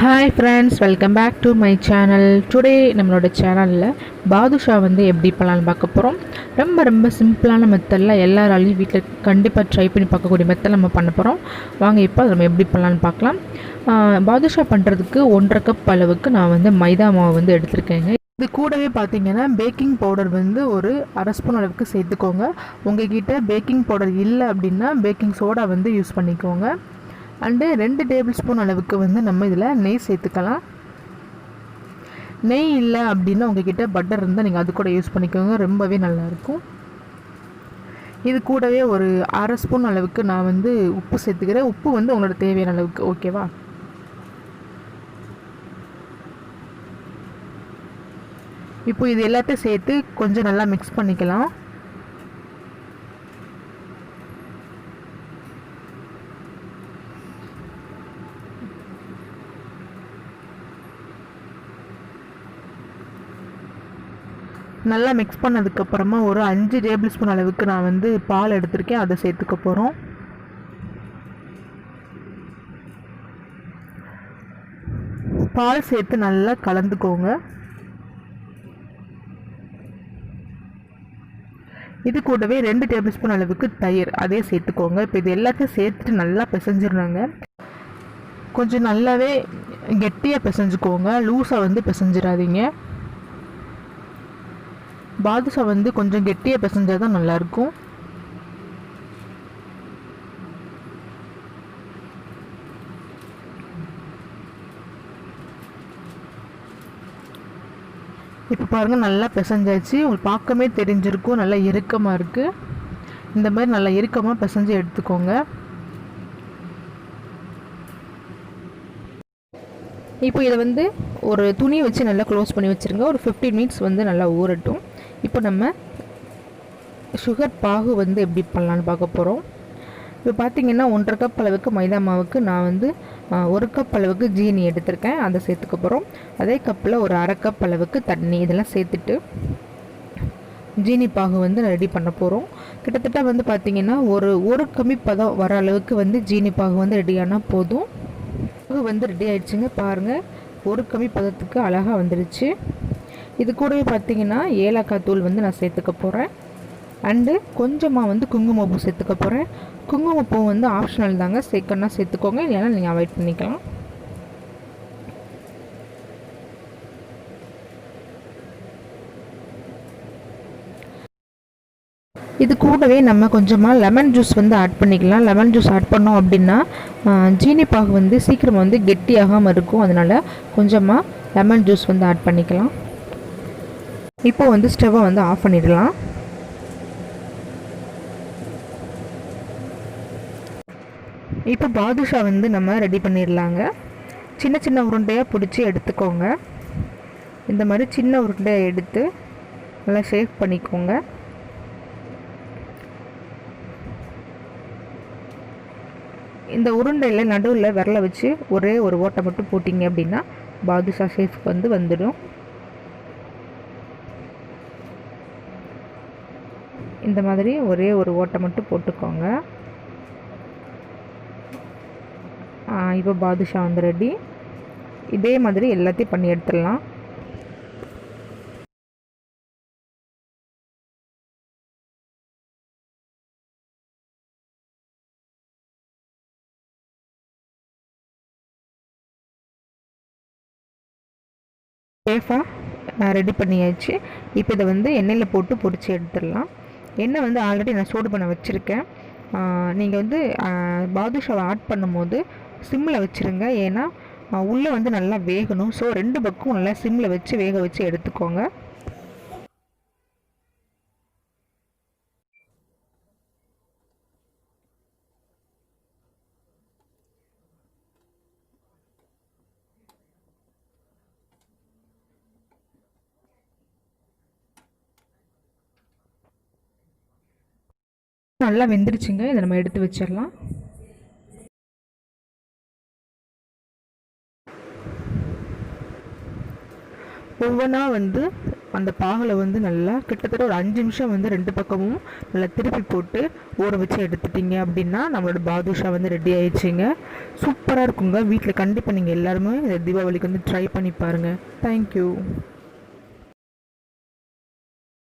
Hi friends, welcome back to my channel. Today நம்மளோட சேனலில் பாதுஷா எப்படி பண்ணலான்னு பார்க்க போகிறோம். ரொம்ப சிம்பிளான மெத்தடில் எல்லாராலையும் வீட்டில் கண்டிப்பாக ட்ரை பண்ணி பார்க்கக்கூடிய மெத்தட் நம்ம பண்ண போகிறோம். வாங்க இப்போ நம்ம எப்படி பண்ணலான்னு பார்க்கலாம். பாதுஷா பண்ணுறதுக்கு 1.5 கப் அளவுக்கு நான் மைதா மாவு எடுத்திருக்கேங்க. இது கூடவே பார்த்தீங்கன்னா பேக்கிங் பவுடர் ஒரு 1/2 ஸ்பூன் அளவுக்கு சேர்த்துக்கோங்க. உங்கள்கிட்ட பேக்கிங் பவுடர் இல்லை அப்படின்னா பேக்கிங் சோடா யூஸ் பண்ணிக்கோங்க. அண்டு 2 டேபிள் ஸ்பூன் அளவுக்கு நம்ம இதில் நெய் சேர்த்துக்கலாம். நெய் இல்லை அப்படின்னா உங்கள்கிட்ட பட்டர் இருந்தால் நீங்கள் அது கூட யூஸ் பண்ணிக்கோங்க, ரொம்பவே நல்லாயிருக்கும். இது கூடவே ஒரு 1/2 ஸ்பூன் அளவுக்கு நான் உப்பு சேர்த்துக்கிறேன். உப்பு உங்களோட தேவையான அளவுக்கு, ஓகேவா? இப்போ இது எல்லாத்தையும் சேர்த்து கொஞ்சம் நல்லா மிக்ஸ் பண்ணிக்கலாம். நல்லா மிக்ஸ் பண்ணதுக்கப்புறமா ஒரு 5 டேபிள் ஸ்பூன் அளவுக்கு நான் பால் எடுத்திருக்கேன், அதை சேர்த்துக்க போகிறோம். பால் சேர்த்து நல்லா கலந்துக்கோங்க. இது கூடவே 2 டேபிள் ஸ்பூன் அளவுக்கு தயிர், அதே சேர்த்துக்கோங்க. இப்போ இது எல்லாத்தையும் சேர்த்துட்டு நல்லா பிசைஞ்சிடணுங்க. கொஞ்சம் நல்லாவே கெட்டியாக பிசைஞ்சுக்கோங்க, லூஸாக பிசைஞ்சிடாதீங்க. பாதுஷா கொஞ்சம் கெட்டியாக பிசைஞ்சால் தான் நல்லாயிருக்கும். இப்போ பாருங்கள், நல்லா பிசைஞ்சாச்சு. உங்களுக்கு பார்க்கவே தெரிஞ்சிருக்கும் நல்லா இறுக்கமாக இருக்குது. இந்த மாதிரி நல்லா இறுக்கமாக பிசைஞ்சு எடுத்துக்கோங்க. இப்போ இதை ஒரு துணி வச்சு நல்லா க்ளோஸ் பண்ணி வச்சுருங்க. ஒரு 15 மினிட்ஸ் நல்லா ஊறட்டும். இப்போ நம்ம சுகர் பாகு எப்படி பண்ணலான்னு பார்க்க போகிறோம். இப்போ பார்த்திங்கன்னா 1.5 கப் அளவுக்கு மைதா மாவுக்கு நான் 1 கப் அளவுக்கு ஜீனி எடுத்திருக்கேன், அதை சேர்த்துக்க போகிறோம். அதே கப்பில் ஒரு 1/2 கப் அளவுக்கு தண்ணி, இதெல்லாம் சேர்த்துட்டு ஜீனி பாகு ரெடி பண்ண போகிறோம். கிட்டத்தட்ட பார்த்திங்கன்னா ஒரு கம்மி பதம் வர அளவுக்கு ஜீனி பாகு ரெடியானால் போதும். பாகு ரெடி ஆகிடுச்சுங்க. பாருங்கள், ஒரு கம்மி பதத்துக்கு அழகாக வந்துடுச்சு. இது கூடவே பார்த்திங்கன்னா ஏலக்காய் தூள் நான் சேர்த்துக்க போகிறேன். அண்டு கொஞ்சமாக குங்குமப்பூ சேர்த்துக்க போகிறேன். குங்குமப்பூ ஆப்ஷனல் தாங்க, சேர்க்கணும்னா சேர்த்துக்கோங்க, இல்லைன்னா நீங்கள் அவாய்ட் பண்ணிக்கலாம். இது கூடவே நம்ம கொஞ்சமாக லெமன் ஜூஸ் ஆட் பண்ணிக்கலாம். லெமன் ஜூஸ் ஆட் பண்ணோம் அப்படின்னா ஜீனி பாகு சீக்கிரம் கெட்டியாகாமல் இருக்கும். அதனால் கொஞ்சமாக லெமன் ஜூஸ் ஆட் பண்ணிக்கலாம். இப்போ ஸ்டவ்வை ஆஃப் பண்ணிடலாம். இப்போ பாதுஷா நம்ம ரெடி பண்ணிடலாங்க. சின்ன சின்ன உருண்டையாக பிடிச்சி எடுத்துக்கோங்க. இந்த மாதிரி சின்ன உருண்டையை எடுத்து நல்லா ஷேப் பண்ணிக்கோங்க. இந்த உருண்டையில் நடுவில் விரலை வச்சு ஒரே ஒரு ஓட்டை மட்டும் போட்டிங்க அப்படின்னா பாதுஷா ஷேப்க்கு வந்துடும். இந்த மாதிரி ஒரே ஒரு ஓட்டை மட்டும் போட்டுக்கோங்க. இப்போ பாதுஷா ரெடி. இதே மாதிரி எல்லாத்தையும் பண்ணி எடுத்துடலாம். சேஃபாக ரெடி பண்ணியாச்சு. இப்போ இதை எண்ணெயில் போட்டு பொரித்து எடுத்துடலாம். எண்ணெய் ஆல்ரெடி நான் சூடு பண்ண வச்சுருக்கேன். நீங்கள் பாதுஷாவை ஆட் பண்ணும்போது சிம்மில் வச்சுருங்க, ஏன்னா உள்ளே நல்லா வேகணும். ஸோ 2 பக்கம் நல்லா சிம்மில் வச்சு வேக வச்சு எடுத்துக்கோங்க. நல்லா வெந்துருச்சுங்க. இதை நம்ம எடுத்து வச்சிடலாம். ஒவ்வொன்றா அந்த பாகில் வந்து நல்லா கிட்டத்தட்ட ஒரு 5 நிமிஷம் வந்து 2 பக்கமும் நல்லா திருப்பி போட்டு ஊற வச்சு எடுத்துட்டிங்க அப்படின்னா நம்மளோட பாதுஷா வந்து ரெடி ஆயிடுச்சுங்க. சூப்பராக இருக்குங்க. வீட்டில் கண்டிப்பாக நீங்கள் எல்லாருமே இந்த தீபாவளிக்கு வந்து ட்ரை பண்ணி பாருங்கள். தேங்க்யூ.